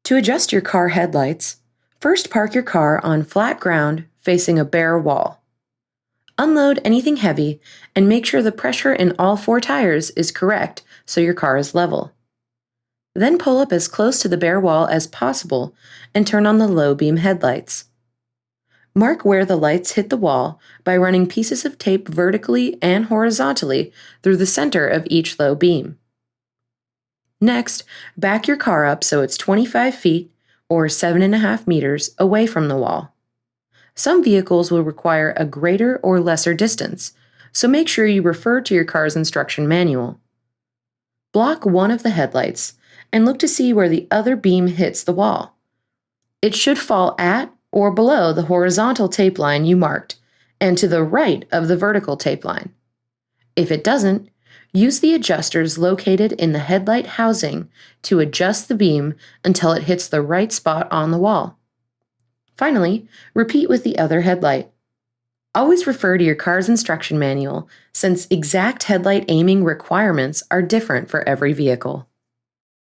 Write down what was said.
To adjust your car headlights, first park your car on flat ground facing a bare wall. Unload anything heavy and make sure the pressure in all 4 tires is correct so your car is level. Then pull up as close to the bare wall as possible and turn on the low beam headlights. Mark where the lights hit the wall by running pieces of tape vertically and horizontally through the center of each low beam. Next, back your car up so it's 25 feet or 7.5 meters away from the wall. Some vehicles will require a greater or lesser distance, so make sure you refer to your car's instruction manual. Block one of the headlights and look to see where the other beam hits the wall. It should fall at or below the horizontal tape line you marked and to the right of the vertical tape line. If it doesn't, use the adjusters located in the headlight housing to adjust the beam until it hits the right spot on the wall. Finally, repeat with the other headlight. Always refer to your car's instruction manual since exact headlight aiming requirements are different for every vehicle.